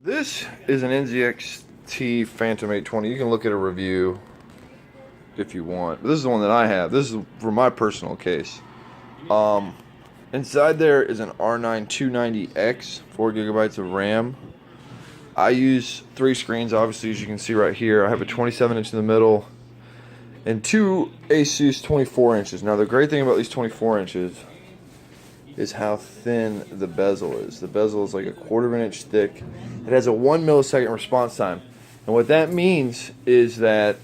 This is an NZXT Phantom 820. You can look at a review if you want. But this is the one that I have. This is for my personal case. Inside there is an R9 290X, 4 gigabytes of RAM. I use 3 screens, obviously, as you can see right here. I have a 27-inch in the middle and 2 Asus 24 inches. Now, the great thing about these 24 inches is how thin the bezel is. The bezel is like a 1/4 of an inch thick. It has a 1 millisecond response time. And what that means is that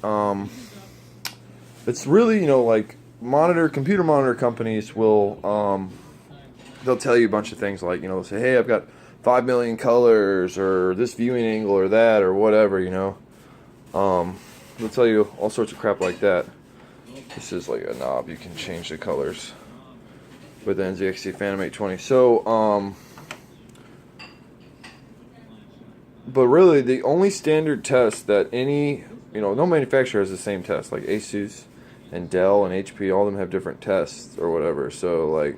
it's really, like computer monitor companies will, they'll tell you a bunch of things like, they'll say, hey, I've got 5 million colors or this viewing angle or that or whatever, They'll tell you all sorts of crap like that. This is like a knob. You can change the colors with the NZXT Phantom 820. So, but really the only standard test that any, no manufacturer has the same test. Like Asus and Dell and HP, all of them have different tests or whatever. So, like,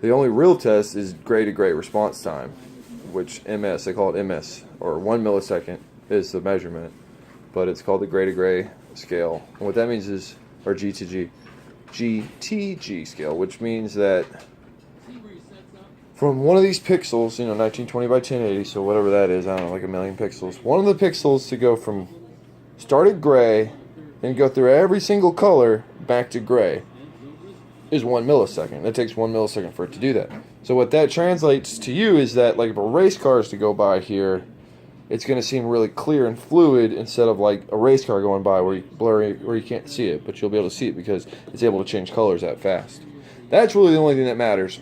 the only real test is gray-to-gray response time, which MS, they call it MS, or 1 millisecond is the measurement, but it's called the gray-to-gray scale. And what that means is, or GTG scale, which means that from one of these pixels, 1920 by 1080, so whatever that is, I don't know, like a million pixels, one of the pixels to go from start at gray and go through every single color back to gray is 1 millisecond. It takes 1 millisecond for it to do that. So what that translates to you is that, like, if a race car is to go by here, it's going to seem really clear and fluid instead of like a race car going by where you can't see it, but you'll be able to see it because it's able to change colors that fast. That's really the only thing that matters.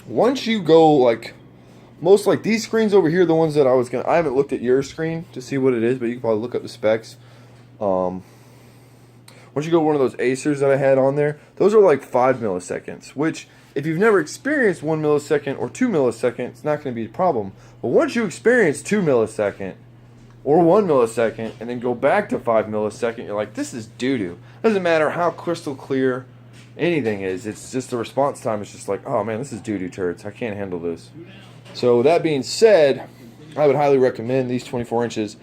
Once you go, like, most like these screens over here, the ones that I haven't looked at your screen to see what it is, but you can probably look up the specs. Once you go to one of those Acers that I had on there, those are like 5 milliseconds, which if you've never experienced 1 millisecond or 2 milliseconds, it's not going to be a problem. But once you experience 2 millisecond or 1 millisecond and then go back to 5 millisecond, you're like, this is doo-doo. Doesn't matter how crystal clear anything is. It's just the response time is just like, oh man, this is doo-doo turds. I can't handle this. So that being said, I would highly recommend these 24 inches.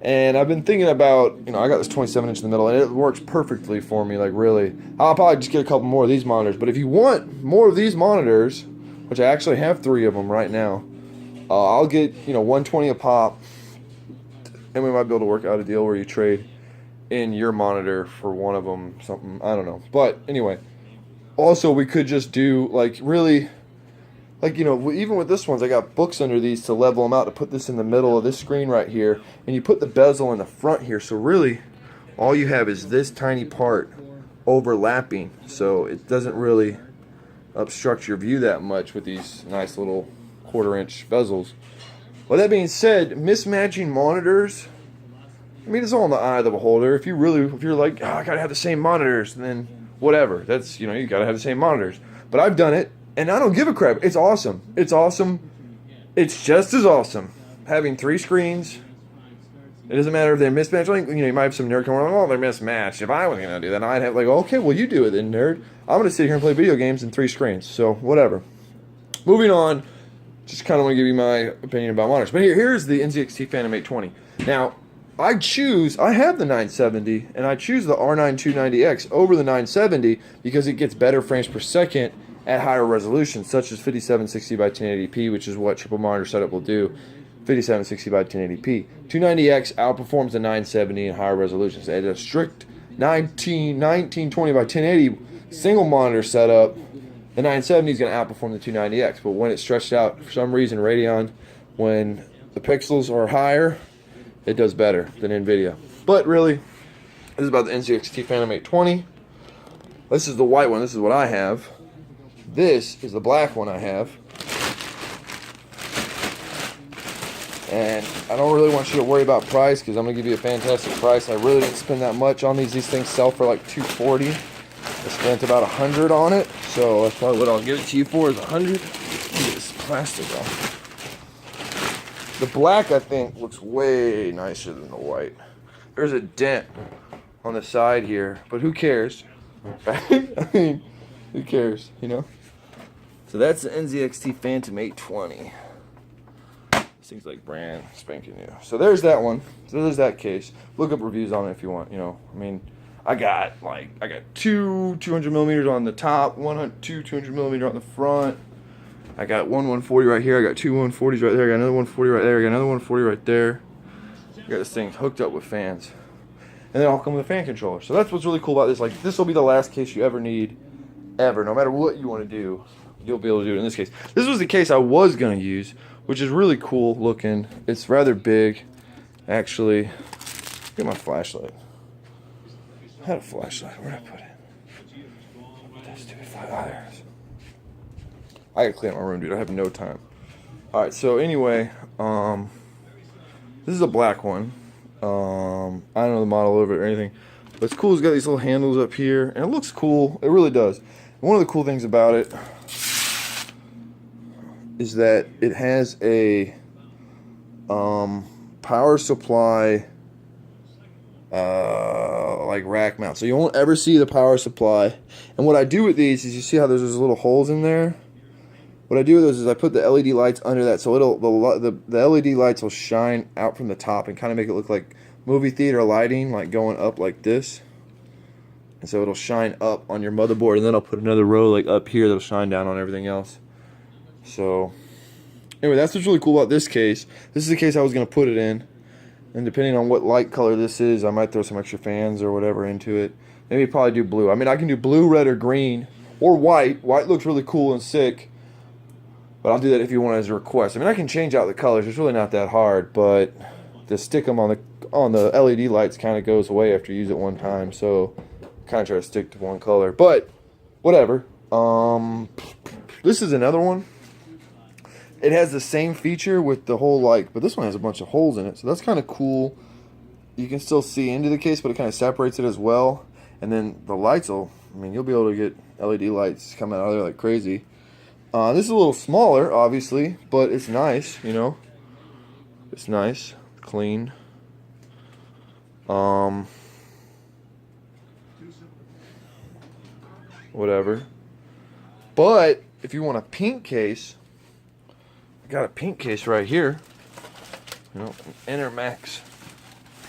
And I've been thinking about, I got this 27-inch in the middle, and it works perfectly for me, like, really. I'll probably just get a couple more of these monitors. But if you want more of these monitors, which I actually have 3 of them right now, I'll get, 120 a pop. And we might be able to work out a deal where you trade in your monitor for one of them, something, I don't know. But anyway, also we could just do, like, really, like, even with this ones, I got books under these to level them out, to put this in the middle of this screen right here. And you put the bezel in the front here. So really, all you have is this tiny part overlapping. So it doesn't really obstruct your view that much with these nice little 1/4 inch bezels. Well, that being said, mismatching monitors, I mean, it's all in the eye of the beholder. If you're like, I gotta have the same monitors, then whatever. That's, you gotta have the same monitors. But I've done it. And I don't give a crap. It's awesome. It's awesome. It's just as awesome having 3 screens. It doesn't matter if they're mismatched. Like, you might have some nerd come around, oh, they're mismatched. If I was going to do that, I'd have like, okay, well, you do it then, nerd. I'm going to sit here and play video games in 3 screens. So, whatever. Moving on. Just kind of want to give you my opinion about monitors. But here's the NZXT Phantom 820. Now, I have the 970, and I choose the R9 290X over the 970 because it gets better frames per second at higher resolutions, such as 5760 by 1080p, which is what triple monitor setup will do. 5760 by 1080p. 290X outperforms the 970 in higher resolutions. At a strict 1920 by 1080 single monitor setup, the 970 is going to outperform the 290X. But when it's stretched out, for some reason, Radeon, when the pixels are higher, it does better than NVIDIA. But really, this is about the NZXT Phantom 820. This is the white one. This is what I have. This is the black one I have. And I don't really want you to worry about price because I'm going to give you a fantastic price. I really didn't spend that much on these. These things sell for like $240. I spent about $100 on it. So that's probably what I'll give it to you for is $100. Get this plastic off. The black, I think, looks way nicer than the white. There's a dent on the side here, but who cares? I mean, who cares, So that's the NZXT Phantom 820. This thing's like brand spanking new. So there's that one. So there's that case. Look up reviews on it if you want. You know, I mean, I got two 200 millimeters on the top, two 200 millimeter on the front. I got one 140 right here. I got two 140s right there. I got another 140 right there. I got another 140 right there. I got this thing hooked up with fans, and they all come with a fan controller. So that's what's really cool about this. Like, this will be the last case you ever need, ever. No matter what you want to do, you'll be able to do it in this case. This was the case I was gonna use, which is really cool looking. It's rather big, actually. Get my flashlight. I had a flashlight. Where'd I put it? That stupid flashlight. I gotta clean up my room, dude. I have no time. All right. So anyway, this is a black one. I don't know the model of it or anything, but it's cool. It's got these little handles up here, and it looks cool. It really does. And one of the cool things about it is that it has a power supply like rack mount, so you won't ever see the power supply. And what I do with these is, you see how there's those little holes in there? What I do with those is I put the LED lights under that, so the LED lights will shine out from the top and kind of make it look like movie theater lighting, like going up like this. And so it'll shine up on your motherboard, and then I'll put another row like up here that'll shine down on everything else. So anyway, that's what's really cool about this case. This is the case I was going to put it in, and depending on what light color this is, I might throw some extra fans or whatever into it. Maybe probably do blue. I mean, I can do blue, red, or green, or white. White looks really cool and sick, but I'll do that if you want as a request. I mean, I can change out the colors. It's really not that hard, but to stick them on the LED lights kind of goes away after you use it one time. So kind of try to stick to one color, but whatever. This is another one. It has the same feature with the whole, like, but this one has a bunch of holes in it, so that's kind of cool. You can still see into the case, but it kind of separates it as well. And then the lights will, I mean, you'll be able to get LED lights coming out of there like crazy. This is a little smaller, obviously, but it's nice, you know. It's nice, clean. Whatever. But if you want a pink case, I got a pink case right here. You know, an Intermax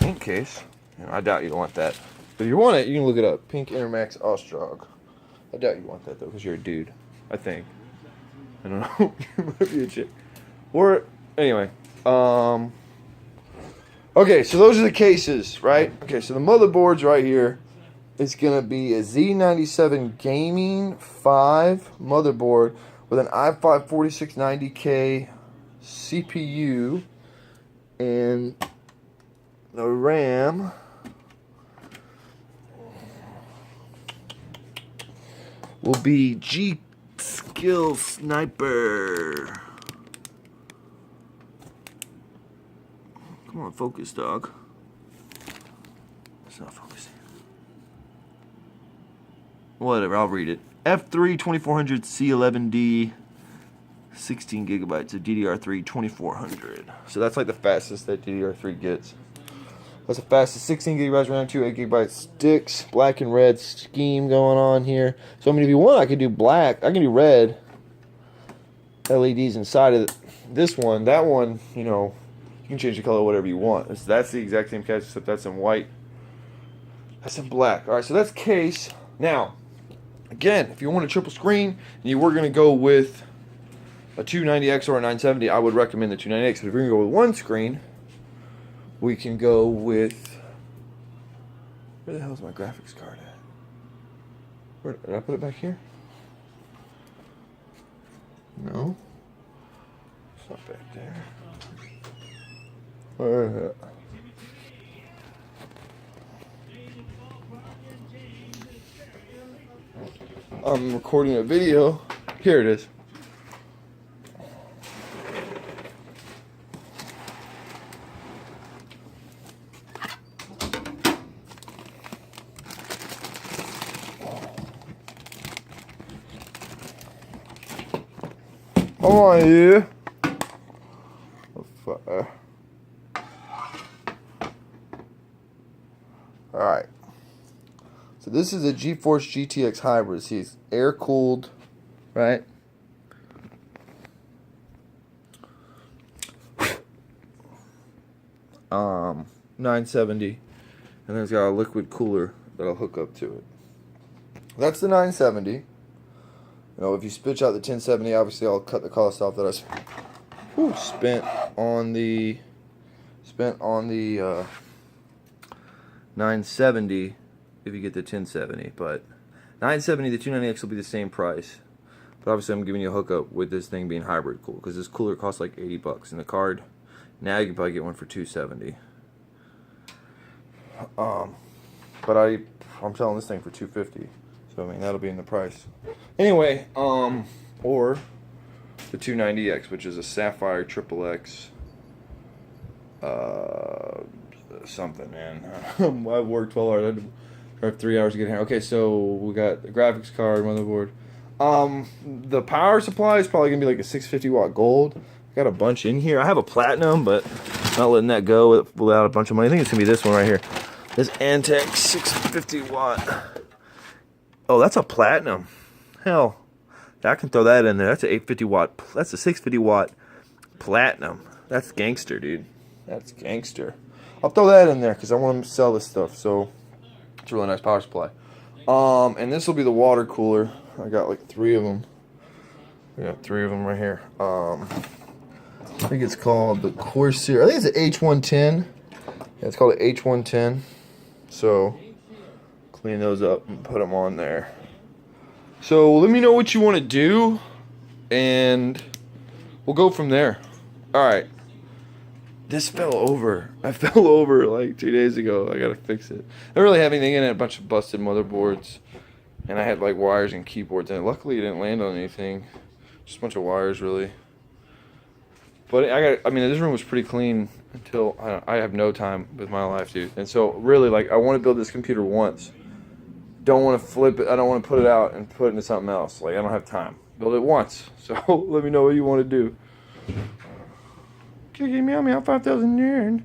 pink case. You know, I doubt you'd want that. But if you want it, you can look it up. Pink Intermax Ostrog. I doubt you want that though, because you're a dude. I think. I don't know. You might be a chick. Or anyway. Okay, so those are the cases, right? Okay, so the motherboard's right here. It's gonna be a Z97 Gaming 5 motherboard with an i5 4690K CPU, and the RAM will be G.Skill Sniper. Come on, focus, dog. It's not focusing. Whatever, I'll read it. F3 2400 C11D, 16 gigabytes of DDR3 2400. So that's like the fastest that DDR3 gets. That's the fastest. 16 gigabytes RAM, 2 8 gigabyte sticks, black and red scheme going on here. So I mean, if you want, I could do black. I can do red LEDs inside of this one. That one, you know, you can change the color whatever you want. That's the exact same case, except that's in white. That's in black. All right, so that's case. Now, again, if you want a triple screen and you were going to go with a 290X or a 970, I would recommend the 290X. But if you're going to go with one screen, we can go with... Where the hell is my graphics card at? Where, did I put it back here? No. It's not back there. Where is it? I'm recording a video. Here it is. Come on, you. Alright. So this is a GeForce GTX hybrid. See, it's air cooled, right? 970, and then it's got a liquid cooler that'll hook up to it. That's the 970. You know, if you switch out the 1070, obviously I'll cut the cost off that I spent on the 970 if you get the 1070. But 970, the 290X will be the same price. But obviously I'm giving you a hookup with this thing being hybrid cool, because this cooler costs like $80 in the card. Now you can probably get one for $270. But I'm selling this thing for $250. So I mean that'll be in the price. Anyway, or the 290X, which is a Sapphire XXX something, man. I've worked 12 hours. I had to drive 3 hours to get here. Okay, so we got the graphics card, motherboard. The power supply is probably gonna be like a 650 watt gold. Got a bunch in here. I have a platinum, but not letting that go without a bunch of money. I think it's gonna be this one right here. This Antec 650 watt. Oh, that's a platinum. Hell, I can throw that in there. That's an 850 watt. That's a 650 watt platinum. That's gangster, dude. That's gangster. I'll throw that in there because I want to sell this stuff. So it's a really nice power supply. And this will be the water cooler. I got like 3 of them. I got 3 of them right here. I think it's called the Corsair. I think it's an H110. Yeah, it's called an H110. So clean those up and put them on there. So let me know what you want to do, and we'll go from there. All right. This fell over. I fell over like 2 days ago. I gotta fix it. I don't really have anything in it. A bunch of busted motherboards, and I had like wires and keyboards in it. Luckily, it didn't land on anything. Just a bunch of wires, really. But I mean, this room was pretty clean until I have no time with my life, dude. And so really, like, I want to build this computer once. Don't want to flip it. I don't want to put it out and put it into something else. Like, I don't have time. Build it once. So let me know what you want to do. Meow meow 5,000 yen.